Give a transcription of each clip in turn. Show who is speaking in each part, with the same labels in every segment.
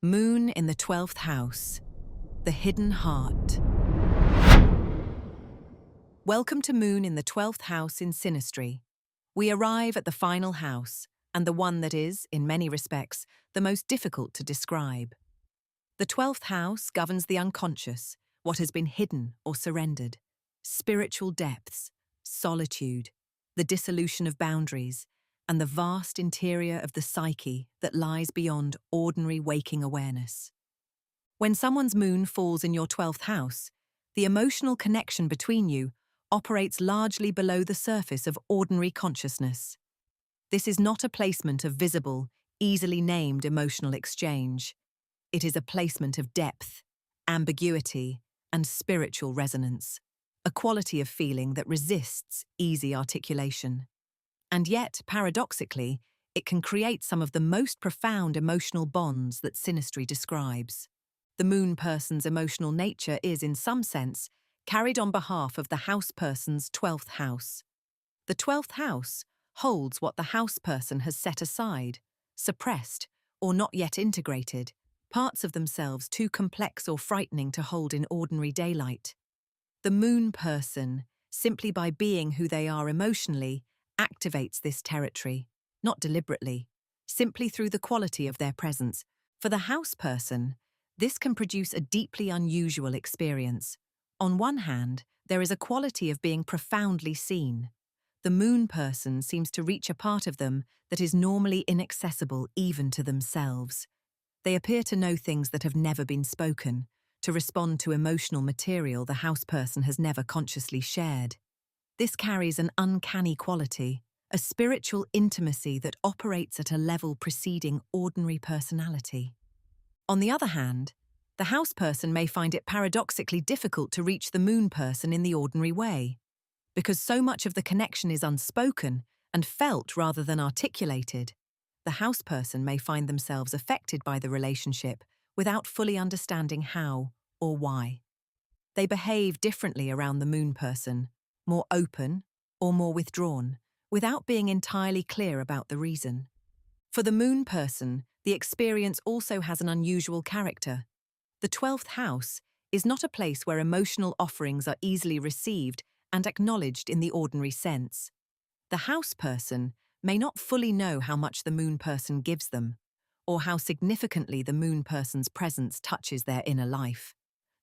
Speaker 1: Moon in the 12th house, the hidden heart. Welcome to Moon in the 12th house in Synastry. We arrive at the final house, and the one that is, in many respects, the most difficult to describe. The 12th house governs the unconscious, what has been hidden or surrendered, spiritual depths, solitude, the dissolution of boundaries, and the vast interior of the psyche that lies beyond ordinary waking awareness. When someone's moon falls in your 12th house, the emotional connection between you operates largely below the surface of ordinary consciousness. This is not a placement of visible, easily named emotional exchange. It is a placement of depth, ambiguity, and spiritual resonance, a quality of feeling that resists easy articulation. And yet, paradoxically, it can create some of the most profound emotional bonds that Synastry describes. The moon person's emotional nature is, in some sense, carried on behalf of the house person's 12th house. The 12th house holds what the house person has set aside, suppressed, or not yet integrated, parts of themselves too complex or frightening to hold in ordinary daylight. The moon person, simply by being who they are emotionally, activates this territory, not deliberately, simply through the quality of their presence. For the house person, this can produce a deeply unusual experience. On one hand, there is a quality of being profoundly seen. The moon person seems to reach a part of them that is normally inaccessible even to themselves. They appear to know things that have never been spoken, to respond to emotional material the house person has never consciously shared. This carries an uncanny quality, a spiritual intimacy that operates at a level preceding ordinary personality. On the other hand, the house person may find it paradoxically difficult to reach the moon person in the ordinary way. Because so much of the connection is unspoken and felt rather than articulated, the house person may find themselves affected by the relationship without fully understanding how or why. They behave differently around the moon person, more open or more withdrawn, without being entirely clear about the reason. For the moon person, the experience also has an unusual character. The 12th house is not a place where emotional offerings are easily received and acknowledged in the ordinary sense. The house person may not fully know how much the moon person gives them, or how significantly the moon person's presence touches their inner life.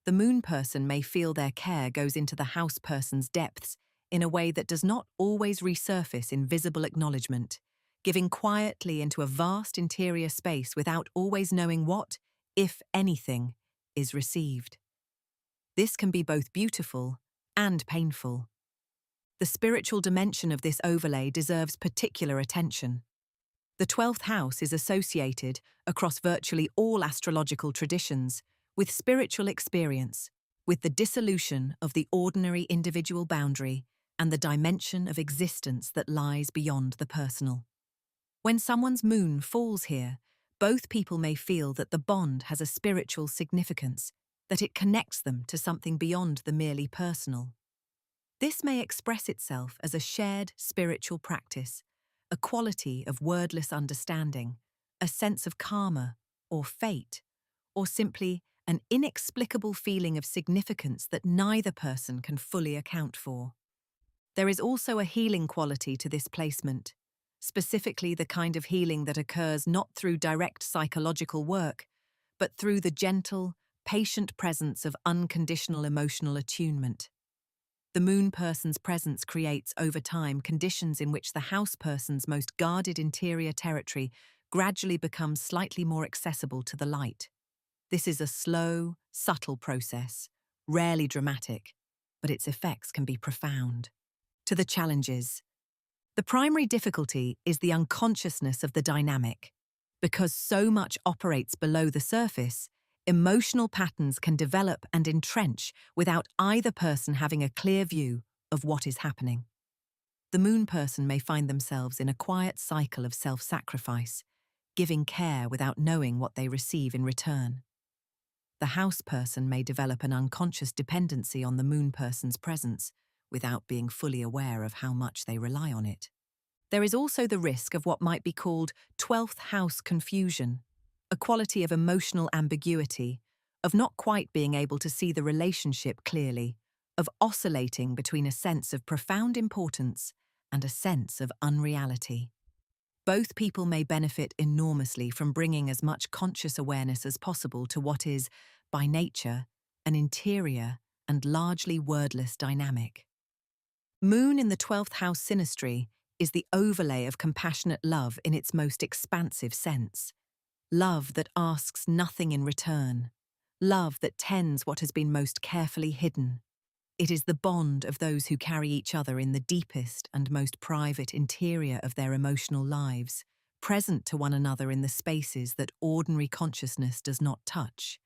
Speaker 1: The moon person may feel their care goes into the house person's depths in a way that does not always resurface in visible acknowledgement, giving quietly into a vast interior space without always knowing what, if anything, is received. This can be both beautiful and painful. The spiritual dimension of this overlay deserves particular attention. The 12th house is associated, across virtually all astrological traditions, with spiritual experience, with the dissolution of the ordinary individual boundary and the dimension of existence that lies beyond the personal. When someone's moon falls here, both people may feel that the bond has a spiritual significance, that it connects them to something beyond the merely personal. This may express itself as a shared spiritual practice, a quality of wordless understanding, a sense of karma or fate, or simply an inexplicable feeling of significance that neither person can fully account for. There is also a healing quality to this placement, specifically the kind of healing that occurs not through direct psychological work, but through the gentle, patient presence of unconditional emotional attunement. The moon person's presence creates, over time, conditions in which the house person's most guarded interior territory gradually becomes slightly more accessible to the light. This is a slow, subtle process, rarely dramatic, but its effects can be profound. To the challenges. The primary difficulty is the unconsciousness of the dynamic. Because so much operates below the surface, emotional patterns can develop and entrench without either person having a clear view of what is happening. The moon person may find themselves in a quiet cycle of self-sacrifice, giving care without knowing what they receive in return. The house person may develop an unconscious dependency on the moon person's presence without being fully aware of how much they rely on it. There is also the risk of what might be called 12th house confusion, a quality of emotional ambiguity, of not quite being able to see the relationship clearly, of oscillating between a sense of profound importance and a sense of unreality. Both people may benefit enormously from bringing as much conscious awareness as possible to what is, by nature, an interior and largely wordless dynamic. Moon in the 12th house synastry is the overlay of compassionate love in its most expansive sense. Love that asks nothing in return. Love that tends what has been most carefully hidden. It is the bond of those who carry each other in the deepest and most private interior of their emotional lives, present to one another in the spaces that ordinary consciousness does not touch.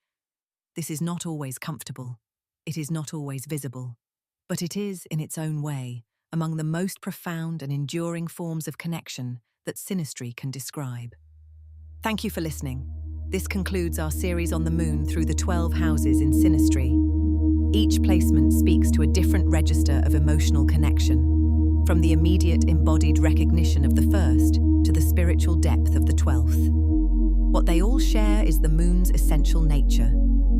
Speaker 1: This is not always comfortable. It is not always visible. But it is, in its own way, among the most profound and enduring forms of connection that synastry can describe. Thank you for listening. This concludes our series on the moon through the 12 houses in synastry. Each placement speaks to a different register of emotional connection, from the immediate embodied recognition of the first to the spiritual depth of the 12th. What they all share is the moon's essential nature,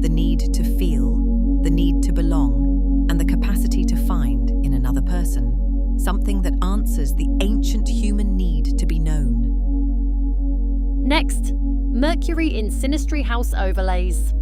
Speaker 1: the need to feel, the need to belong, and the capacity to find, in another person, something that answers the ancient human need to be known.
Speaker 2: Next, Mercury in synastry house overlays.